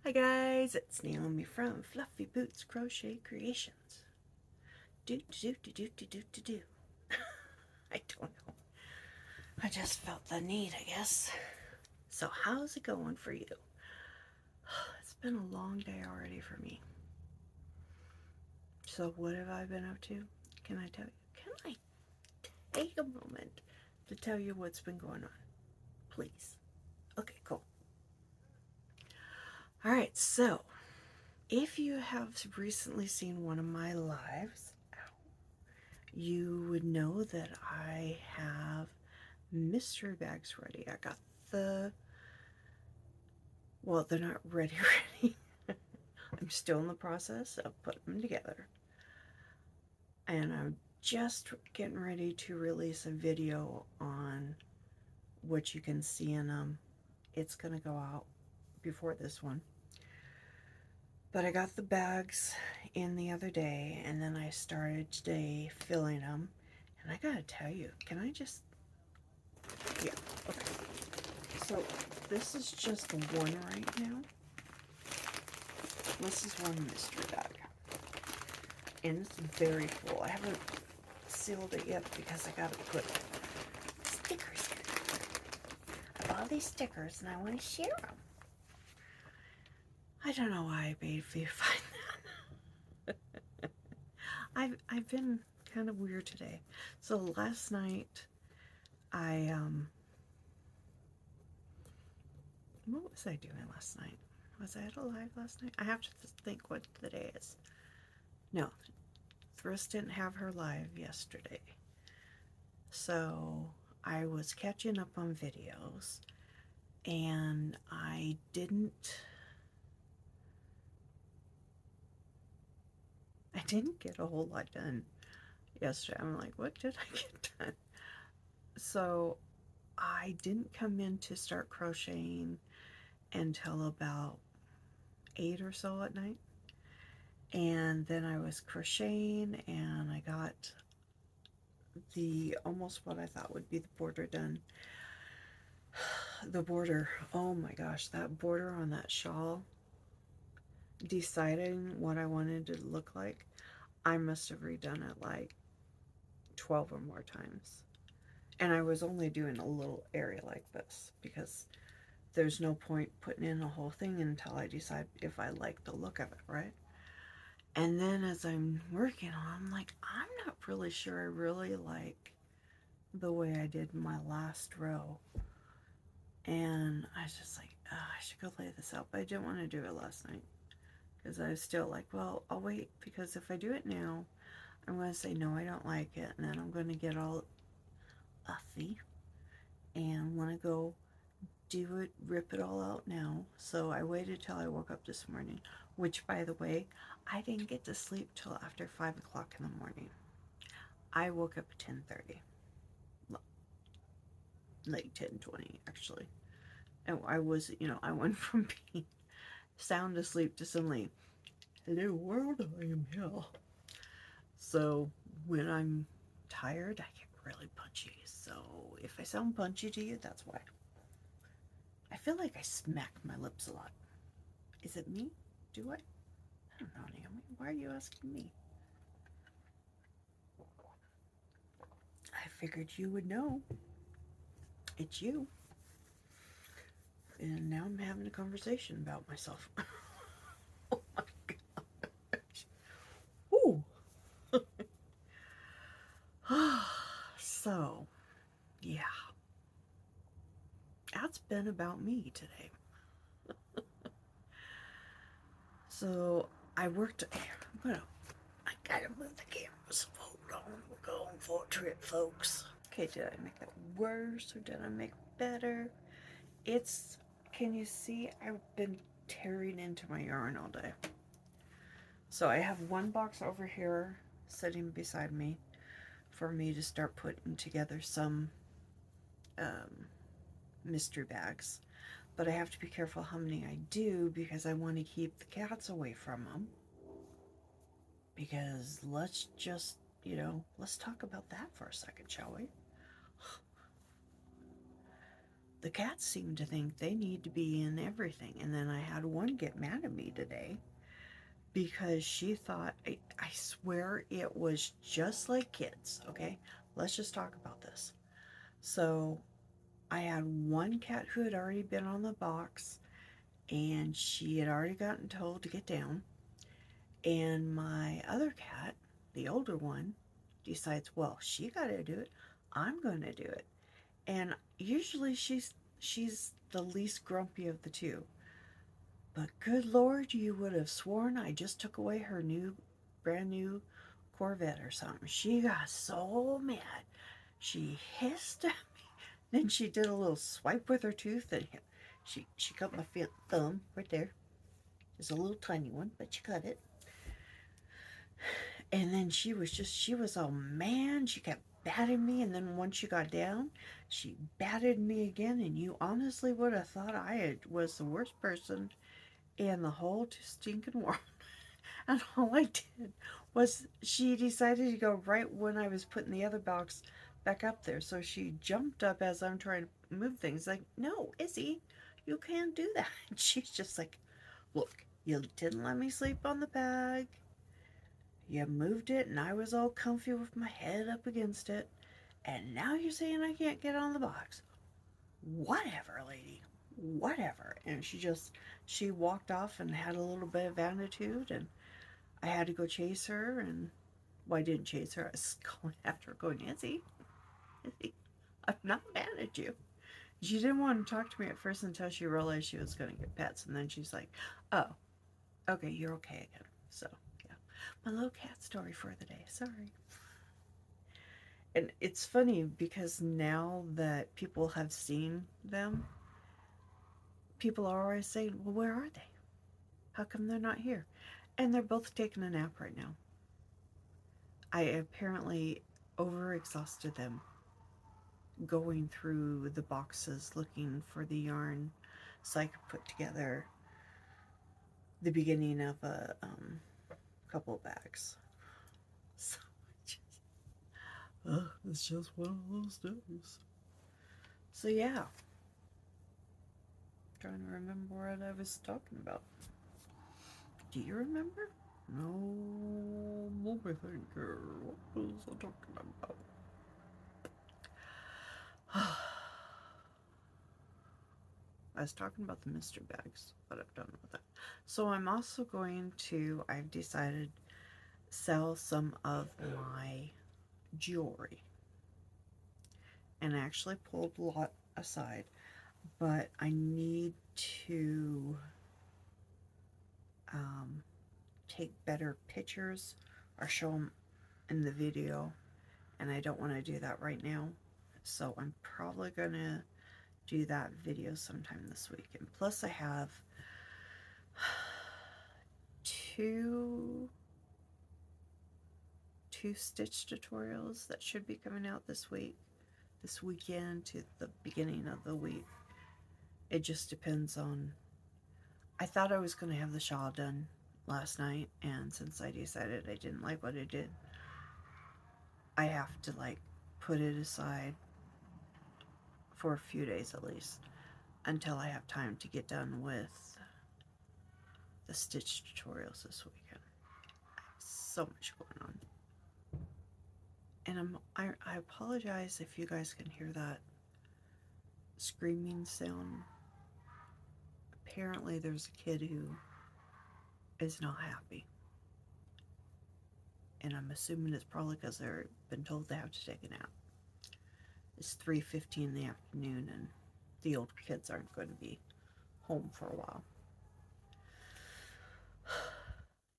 Hi guys, it's Naomi from Fluffyboots Crochet Creations. Do do do do do do do do. I don't know. I just felt the need, I guess. So how's it going for you? It's been a long day already for me. So what have I been up to? Can I tell you? Can I take a moment to tell you what's been going on? Please. Okay, cool. Alright, so if you have recently seen one of my lives, you would know that I have mystery bags ready. I got well, they're not ready. I'm still in the process of putting them together. And I'm just getting ready to release a video on what you can see in them. It's going to go out before this one. But I got the bags in the other day, and then I started today filling them. And I gotta tell you, can I just... Yeah, okay. So this is just one right now. This is one mystery bag. And it's very full. I haven't sealed it yet because I gotta put stickers in it. I bought these stickers and I want to share them. I don't know why I made you find that. I've been kind of weird today. So last night what was I doing last night? Was I at a live last night? I have to think what the day is. No, Thriss didn't have her live yesterday. So I was catching up on videos and I didn't get a whole lot done yesterday. I'm like, what did I get done? So I didn't come in to start crocheting until about 8 or so at night. And then I was crocheting and I got the almost what I thought would be the border done. The border, oh my gosh, that border on that shawl, deciding what I wanted it to look like, I must have redone it like 12 or more times. And I was only doing a little area like this because there's no point putting in a whole thing until I decide if I like the look of it, right? And then as I'm working on, I'm like, I'm not really sure I really like the way I did my last row. And I was just like, oh, I should go lay this out. But I didn't want to do it last night because I was still like, well, I'll wait, because if I do it now, I'm going to say, no, I don't like it. And then I'm going to get all uffy and want to go do it, rip it all out now. So I waited till I woke up this morning, which, by the way, I didn't get to sleep till after 5 o'clock in the morning. I woke up at 10:30, like 10:20 actually. And I was, I went from being sound asleep to suddenly, hello world, I am here. So when I'm tired, I get really punchy. So if I sound punchy to you, that's why. I feel like I smack my lips a lot. Is it me? Do I? I don't know, Naomi. Why are you asking me? I figured you would know. It's you. And now I'm having a conversation about myself. Oh my gosh. Ooh. So, yeah. That's been about me today. So, I worked. I gotta move the camera, so hold on. We're going for a trip, folks. Okay, did I make that worse or did I make it better? Can you see? I've been tearing into my yarn all day. So I have one box over here sitting beside me for me to start putting together some mystery bags. But I have to be careful how many I do because I want to keep the cats away from them. Because let's just, let's talk about that for a second, shall we? the cats seem to think they need to be in everything. And then I had one get mad at me today because she thought, I swear it was just like kids, okay? Let's just talk about this. So I had one cat who had already been on the box and she had already gotten told to get down. And my other cat, the older one, decides, well, she got to do it. I'm going to do it. And usually she's the least grumpy of the two. But good Lord, you would have sworn I just took away her brand new Corvette or something. She got so mad. She hissed at me. Then she did a little swipe with her tooth and she cut my thumb right there. It's a little tiny one, but she cut it. And then she was all mad. She kept batting me. And then once she got down, she batted me again. And you honestly would have thought was the worst person in the whole stinking world. And all I did was she decided to go right when I was putting the other box back up there. So she jumped up as I'm trying to move things. Like, no, Izzy, you can't do that. And she's just like, look, you didn't let me sleep on the bag. You moved it, and I was all comfy with my head up against it. And now you're saying I can't get on the box. Whatever, lady. Whatever. And she walked off and had a little bit of attitude, and I had to go chase her. And, well, I didn't chase her. I was going after her, going, Izzy, I'm not mad at you. She didn't want to talk to me at first until she realized she was going to get pets. And then she's like, oh, okay, you're okay again. So, yeah. My little cat story for the day. Sorry. And it's funny because now that people have seen them, people are always saying, well, where are they? How come they're not here? And they're both taking a nap right now. I apparently overexhausted them going through the boxes looking for the yarn so I could put together the beginning of a couple of bags. So it's just one of those days. So yeah, trying to remember what I was talking about. Do you remember? No, let me think here. What was I talking about? I was talking about the mystery bags, but I'm done with that. So I'm also going to, I've decided, sell some of my jewelry. And I actually pulled a lot aside, but I need to take better pictures or show them in the video, and I don't want to do that right now. So I'm probably going to do that video sometime this week. And plus I have two stitch tutorials that should be coming out this weekend to the beginning of the week. It just depends on, I thought I was going to have the shawl done last night, and since I decided I didn't like what I did, I have to like put it aside for a few days at least until I have time to get done with the stitch tutorials this weekend. I have so much going on. And I apologize if you guys can hear that screaming sound. Apparently there's a kid who is not happy. And I'm assuming it's probably because they've been told they have to take a nap. It's 3:50 in the afternoon and the older kids aren't going to be home for a while.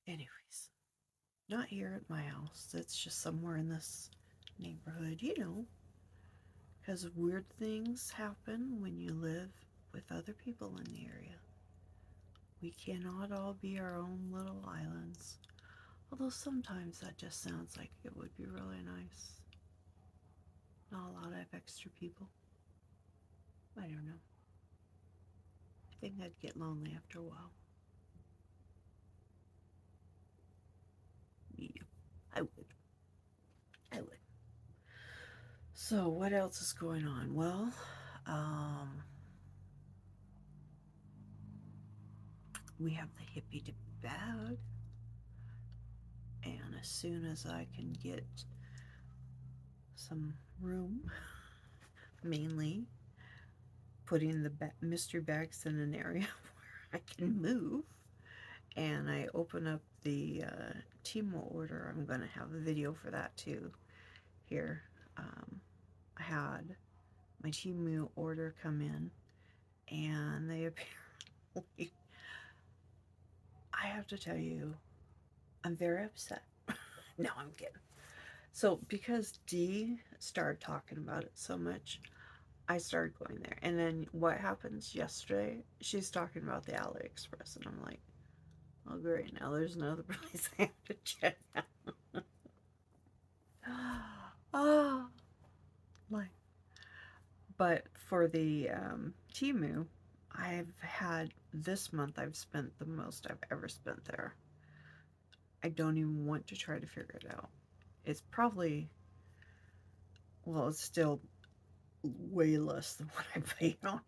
Anyways, not here at my house. It's just somewhere in this neighborhood, because weird things happen when you live with other people in the area. We cannot all be our own little islands. Although sometimes that just sounds like it would be really nice. Not a lot of extra people. I don't know. I think I'd get lonely after a while. Yeah, I would. I would. So what else is going on? Well, we have the hippie to bed, and as soon as I can get some room, mainly putting the mystery bags in an area where I can move, and I open up the Timo order. I'm going to have a video for that too here. I had my Timo order come in, and they apparently, I have to tell you, I'm very upset. No, I'm kidding. So because Dee started talking about it so much, I started going there. And then what happens yesterday? She's talking about the AliExpress, and I'm like, oh great, now there's another place I have to check out. Oh, like, but for the Temu, I've had this month. I've spent the most I've ever spent there. I don't even want to try to figure it out. It's probably, well, it's still way less than what I paid on,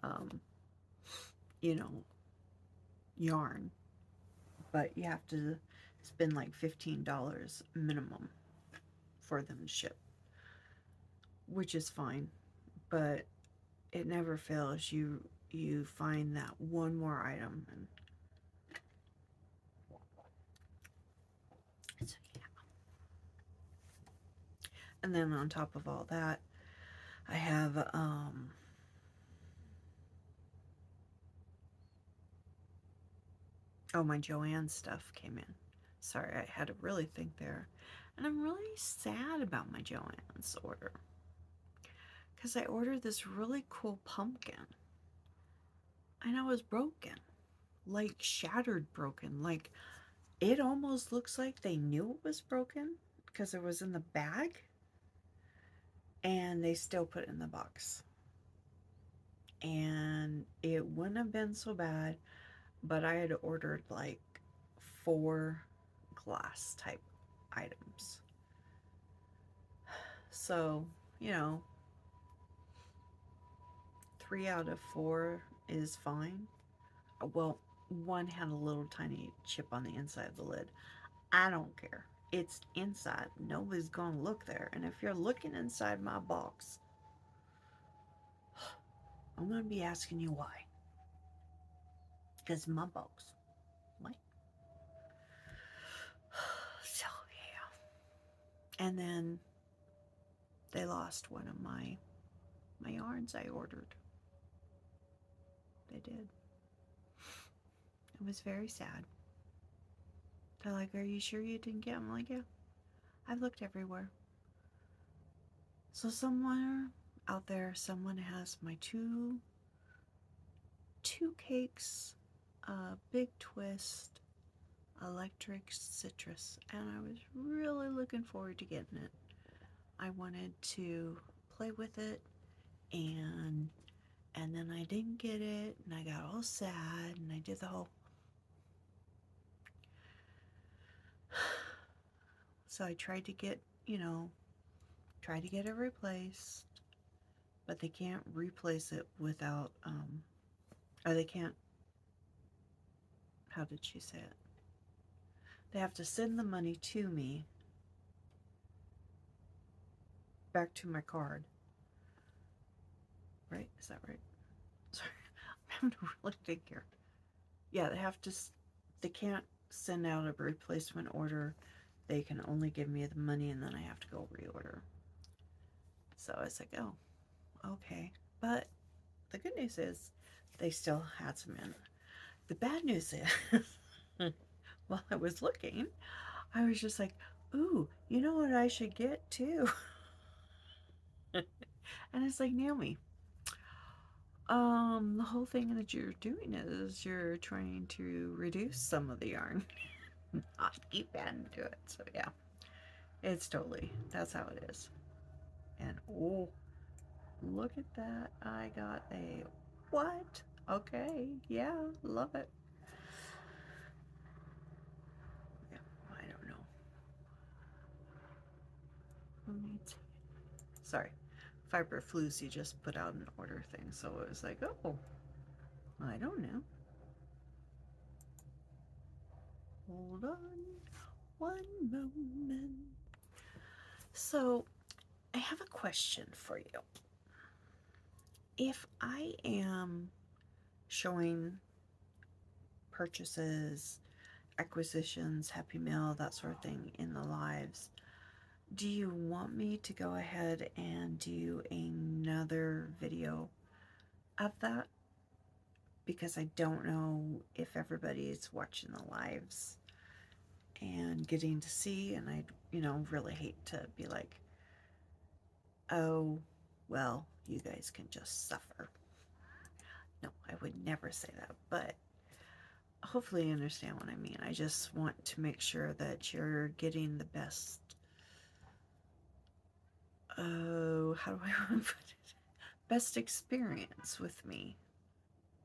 um, you know, yarn. But you have to spend like $15 minimum for them to ship, which is fine. But it never fails. You find that one more item, and so yeah. And then on top of all that, I have oh, my Joanne stuff came in. Sorry, I had to really think there. And I'm really sad about my Joanne's order, because I ordered this really cool pumpkin, and it was broken, like shattered broken. Like, it almost looks like they knew it was broken because it was in the bag, and they still put it in the box. And it wouldn't have been so bad, but I had ordered like 4 glass type items. So, you know, 3 out of 4 is fine. Well, one had a little tiny chip on the inside of the lid. I don't care. It's inside. Nobody's going to look there. And if you're looking inside my box, I'm going to be asking you why. Because my box. What? So, yeah. And then they lost one of my yarns I ordered. They did. It was very sad. They're like, are you sure you didn't get them? I'm like, yeah. I've looked everywhere. So somewhere out there, someone has my two cakes, Big Twist, Electric Citrus, and I was really looking forward to getting it. I wanted to play with it, and then I didn't get it, and I got all sad, and I did the whole. So I tried to get, try to get it replaced, but they can't replace it without, or they can't, how did she say it? They have to send the money to me, back to my card. Right? Is that right? Sorry, I'm having to really think here. Yeah, they can't send out a replacement order. They can only give me the money, and then I have to go reorder. So I was like, oh, okay. But the good news is they still had some in. The bad news is, while I was looking, I was just like, ooh, you know what I should get too? And it's like, Naomi, the whole thing that you're doing is you're trying to reduce some of the yarn, not keep adding to it. So yeah, it's totally, that's how it is. And oh, look at that. I got a what? Okay, yeah, love it. Yeah, I don't know. Let me see. Sorry. Fiber Floozy just put out an order thing, so it was like, oh, I don't know. hold on one moment. So, I have a question for you. If I am showing purchases, acquisitions, Happy Meal, that sort of thing in the lives, do you want me to go ahead and do another video of that? Because I don't know if everybody's watching the lives and getting to see, and I, really hate to be like, oh, well, you guys can just suffer. No, I would never say that, but hopefully you understand what I mean. I just want to make sure that you're getting the best, oh, how do I want to put it? Best experience with me,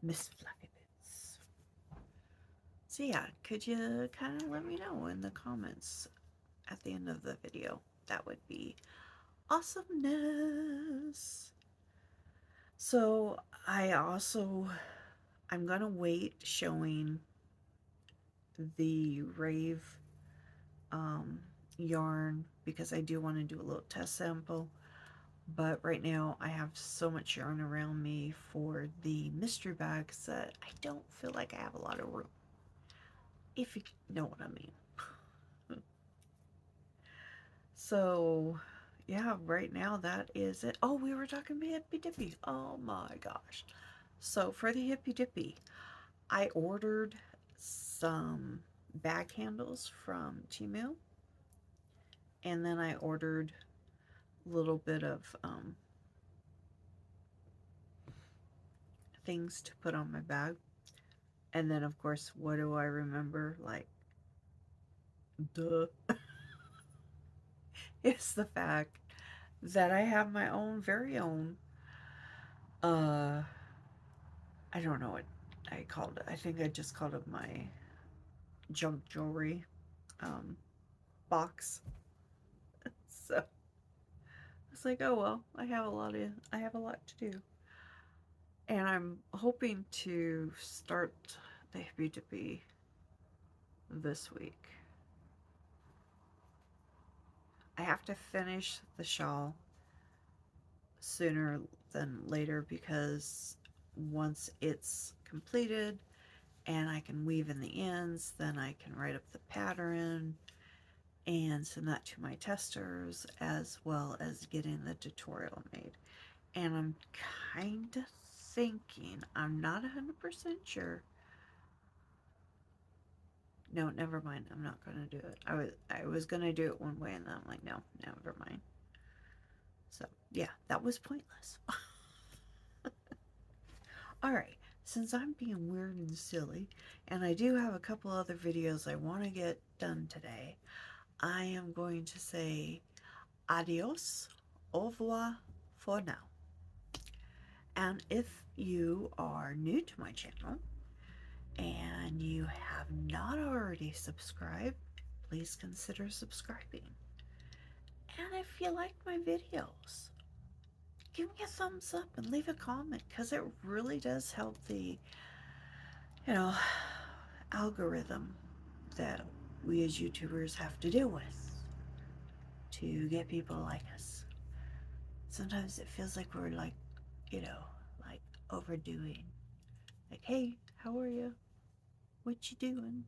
Miss Fluffyboots. So yeah, could you kind of let me know in the comments at the end of the video? That would be awesomeness. So I'm gonna wait showing the rave yarn because I do want to do a little test sample, but right now I have so much yarn around me for the mystery bags that I don't feel like I have a lot of room, if you know what I mean. So yeah, right now that is it. Oh, we were talking about Hippy Dippy. Oh my gosh. So for the Hippy Dippy, I ordered some bag handles from Temu, and then I ordered a little bit of things to put on my bag. And then, of course, what do I remember? Like, duh. It's the fact that I have my own, very own, uh, I don't know what I called it. I think I just called it my junk jewelry um, box. So I was like, oh well, I have a lot to do. And I'm hoping to start the Hippy Dippy this week. I have to finish the shawl sooner than later because once it's completed and I can weave in the ends, then I can write up the pattern and send that to my testers, as well as getting the tutorial made. And I'm kind of thinking, I'm not 100% sure. No, never mind. I'm not going to do it. I was going to do it one way, and then I'm like, no, never mind. So, yeah, that was pointless. Alright, since I'm being weird and silly, and I do have a couple other videos I want to get done today, I am going to say adios, au revoir for now. And if you are new to my channel and you have not already subscribed, please consider subscribing. And if you like my videos, give me a thumbs up and leave a comment, because it really does help the, algorithm that we as YouTubers have to deal with to get people like us. Sometimes it feels like we're like, like overdoing. Like, hey, how are you? What you doing?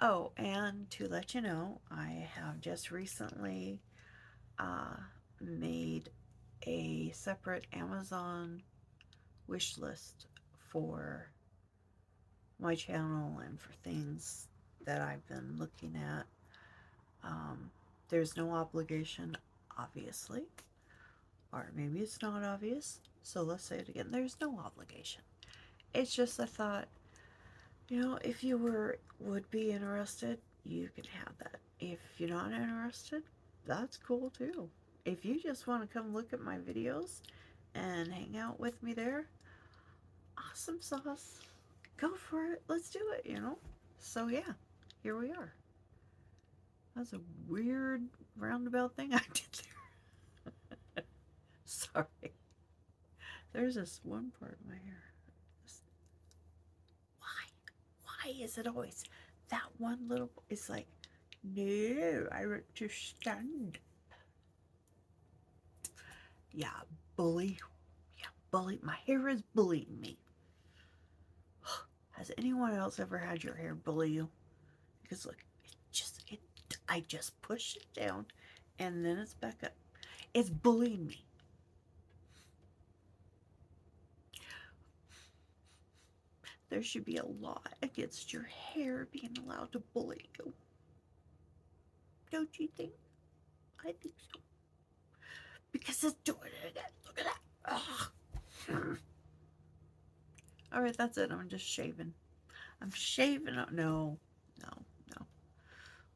Oh, and to let you know, I have just recently made a separate Amazon wish list for my channel and for things that I've been looking at. There's no obligation, obviously, or maybe it's not obvious, so let's say it again. There's no obligation. It's just I thought, if you would be interested, you can have that. If you're not interested, that's cool too. If you just want to come look at my videos and hang out with me there, awesome sauce. Go for it. Let's do it, So yeah, here we are. That's a weird roundabout thing I did there. Sorry. There's this one part of my hair. Why? Why is it always that one little is like, no, I want to stand. Yeah, bully. Yeah, bully. My hair is bullying me. Has anyone else ever had your hair bully you? Because look, I just push it down and then it's back up. It's bullying me. There should be a law against your hair being allowed to bully you. Don't you think? I think so. Because it's doing it again. Look at that. Ugh. All right, that's it. I'm just shaving. I'm shaving. No, no, no.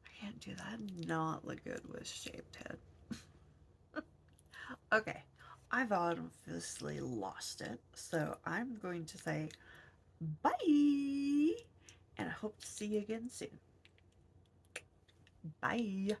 I can't do that. I do not look good with shaved head. Okay, I've obviously lost it, so I'm going to say bye, and I hope to see you again soon. Bye.